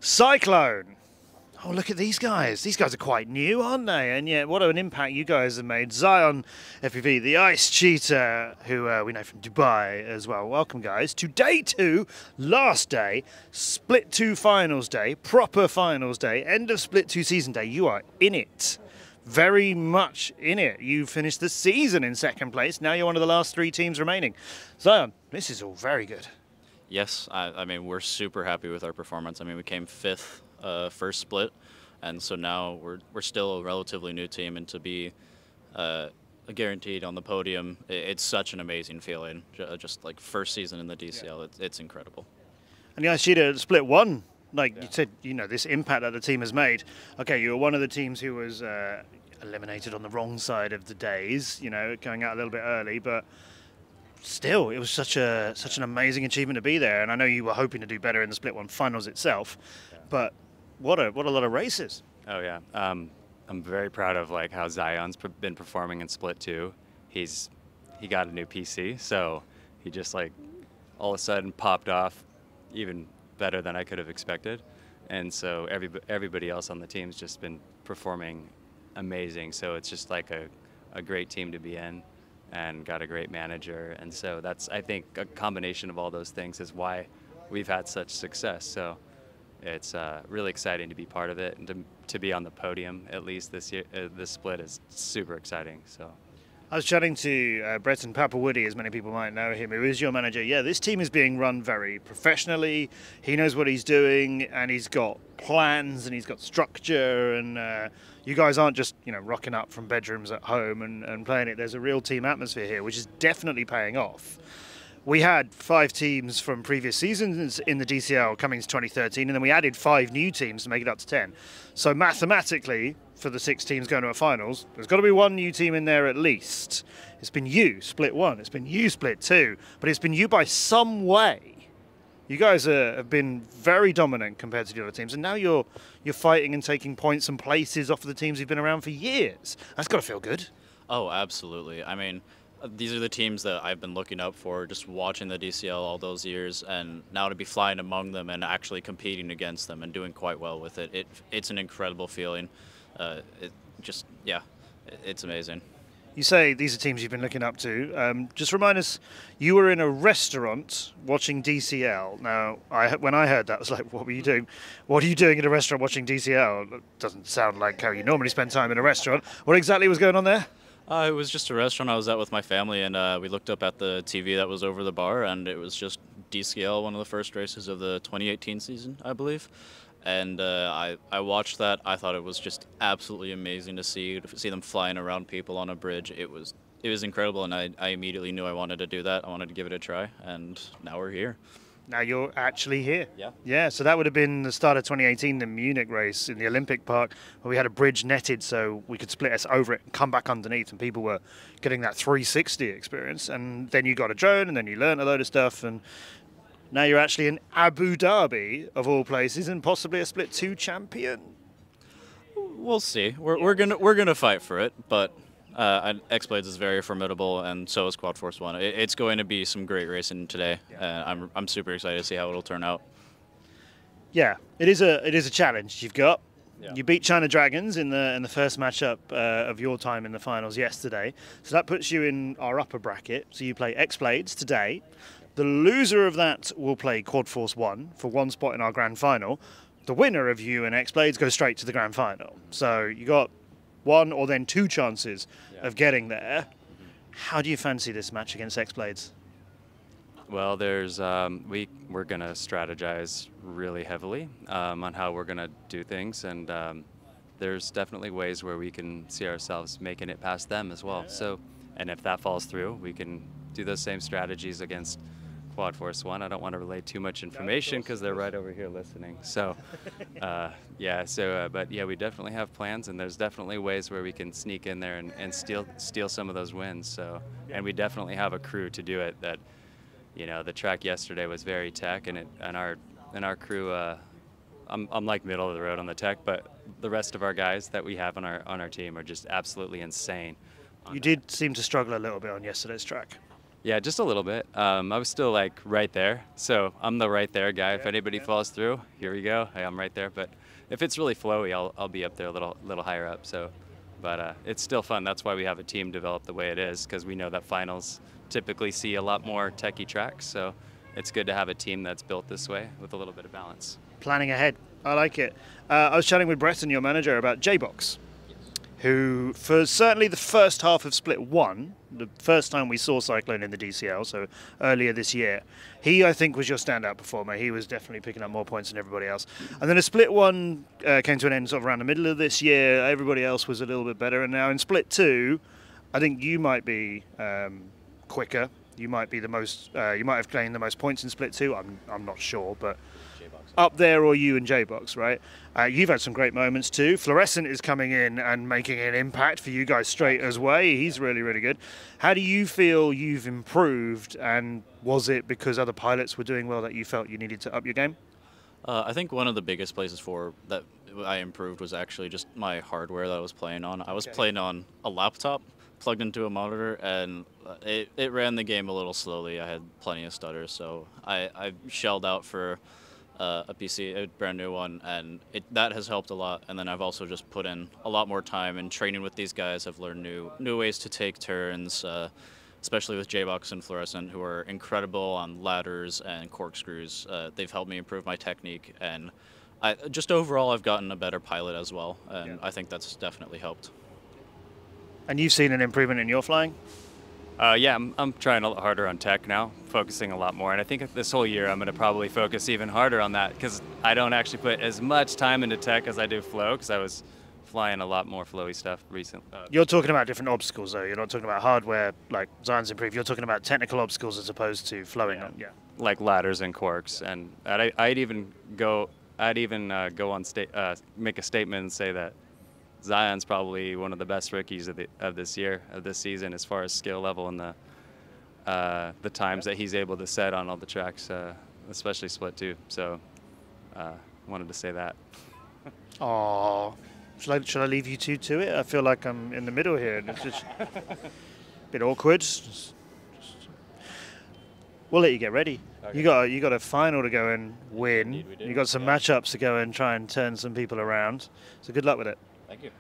Cyclone. Oh, look at these guys. These guys are quite new, aren't they? And yet, what an impact you guys have made. ZionFPV, TheIceCheetah, who we know from Dubai as well. Welcome, guys, to day 2, last day, Split 2 finals day, proper finals day, end of Split 2 season day. You are in it. Very much in it. You finished the season in 2nd place. Now you're one of the last 3 teams remaining. Zion, this is all very good. Yes, I mean, we're super happy with our performance. I mean, we came 5th first split, and so now we're still a relatively new team, and to be guaranteed on the podium, it's such an amazing feeling. Just like first season in the DCL, it's incredible. And the TheIceCheetah split 1, like you said, you know, this impact that the team has made. Okay, you were one of the teams who was eliminated on the wrong side of the days, you know, going out a little bit early, but still, it was such an amazing achievement to be there. And I know you were hoping to do better in the Split 1 finals itself, but what a lot of races. Oh yeah, I'm very proud of like how Zion's been performing in Split 2. He got a new PC, so he just like all of a sudden popped off even better than I could have expected. And so everybody else on the team's just been performing amazing. So it's just like a great team to be in, and got a great manager. And so that's, I think, a combination of all those things is why we've had such success. So it's really exciting to be part of it, and to be on the podium at least this year. This split is super exciting. So I was chatting to Breton Papawoody, as many people might know him, who is your manager. Yeah, this team is being run very professionally. He knows what he's doing, and he's got plans, and he's got structure, and you guys aren't just, you know, rocking up from bedrooms at home and playing it. There's a real team atmosphere here, which is definitely paying off. We had 5 teams from previous seasons in the DCL coming to 2013, and then we added 5 new teams to make it up to 10. So mathematically, for the 6 teams going to a finals, there's got to be 1 new team in there at least. It's been you, Split 1. It's been you, Split 2. But it's been you by some way. You guys have been very dominant compared to the other teams, and now you're fighting and taking points and places off of the teams who've been around for years. That's got to feel good. Oh, absolutely. I mean, these are the teams that I've been looking up for, just watching the DCL all those years, and now to be flying among them and actually competing against them and doing quite well with it. It's an incredible feeling. It's amazing. You say these are teams you've been looking up to. Just remind us, you were in a restaurant watching DCL. Now, when I heard that, I was like, what were you doing? What are you doing in a restaurant watching DCL? It doesn't sound like how you normally spend time in a restaurant. What exactly was going on there? It was just a restaurant I was at with my family, and we looked up at the TV that was over the bar, and it was just DCL, one of the first races of the 2018 season, I believe. And I watched that. I thought it was just absolutely amazing to see them flying around people on a bridge. It was incredible, and I immediately knew I wanted to do that. I wanted to give it a try, and now we're here. Now you're actually here. Yeah. Yeah, so that would have been the start of 2018, the Munich race in the Olympic Park, where we had a bridge netted so we could split us over it and come back underneath, and people were getting that 360 experience. And then you got a drone, and then you learned a load of stuff, and now you're actually in Abu Dhabi, of all places, and possibly a Split 2 champion. We'll see. We're gonna fight for it, but X-Blades is very formidable, and so is Quad Force 1. It's going to be some great racing today. Yeah. I'm super excited to see how it'll turn out. Yeah, it is a challenge you've got. Yeah. You beat China Dragons in the first matchup of your time in the finals yesterday, so that puts you in our upper bracket. So you play X-Blades today. The loser of that will play Quad Force 1 for 1 spot in our grand final. The winner of you and X-Blades goes straight to the grand final. So you got 1 or then 2 chances of getting there. How do you fancy this match against X-Blades? well, there's we're gonna strategize really heavily on how we're gonna do things, and there's definitely ways where we can see ourselves making it past them as well. So, and if that falls through, we can do those same strategies against Quad Force 1. I don't want to relay too much information because they're right over here listening. So, yeah. So, but yeah, we definitely have plans, and there's definitely ways where we can sneak in there and steal some of those wins. So, and we definitely have a crew to do it. That, you know, the track yesterday was very tech, and our crew. I'm like middle of the road on the tech, but the rest of our guys that we have on our team are just absolutely insane. You did seem to struggle a little bit on yesterday's track. Yeah, just a little bit. I was still like right there, so I'm the right there guy. If anybody falls through, here we go. Hey, I'm right there. But if it's really flowy, I'll be up there a little higher up. So, but it's still fun. That's why we have a team developed the way it is, because we know that finals typically see a lot more techie tracks. So it's good to have a team that's built this way with a little bit of balance. Planning ahead. I like it. I was chatting with Breton, your manager, about J-Box, who, for certainly the first half of Split 1, the first time we saw Cyclone in the DCL, so earlier this year, he, I think, was your standout performer. He was definitely picking up more points than everybody else. And then as Split 1 came to an end sort of around the middle of this year, everybody else was a little bit better. And now in Split 2, I think you might be quicker. You might be the most. You might have gained the most points in Split 2. I'm not sure, but up there, or you and J-Box, right? You've had some great moments too. Fluorescent is coming in and making an impact for you guys straight as well. He's really, really good. How do you feel you've improved, and was it because other pilots were doing well that you felt you needed to up your game? I think one of the biggest places for that I improved was actually just my hardware that I was playing on. I was playing on a laptop plugged into a monitor, and it ran the game a little slowly. I had plenty of stutters, so I shelled out for a PC, a brand new one, and that has helped a lot. And then I've also just put in a lot more time in training with these guys. I've learned new ways to take turns, especially with J-Box and Fluorescent, who are incredible on ladders and corkscrews. They've helped me improve my technique, and just overall I've gotten a better pilot as well, and I think that's definitely helped. And you've seen an improvement in your flying? Yeah, I'm trying a lot harder on tech now, focusing a lot more. And I think this whole year I'm going to probably focus even harder on that, because I don't actually put as much time into tech as I do flow, because I was flying a lot more flowy stuff recently. You're talking about different obstacles, though. You're not talking about hardware like Zion's improved. You're talking about technical obstacles as opposed to flowing. Yeah. Like ladders and corks. And I'd even go on make a statement and say that Zion's probably one of the best rookies of this season, as far as skill level and the times that he's able to set on all the tracks, especially Split 2. So wanted to say that. Oh, should I leave you two to it? I feel like I'm in the middle here. It's just a bit awkward. We'll let you get ready. Okay. You got a final to go and win. You got some matchups to go and try and turn some people around. So good luck with it. Thank you.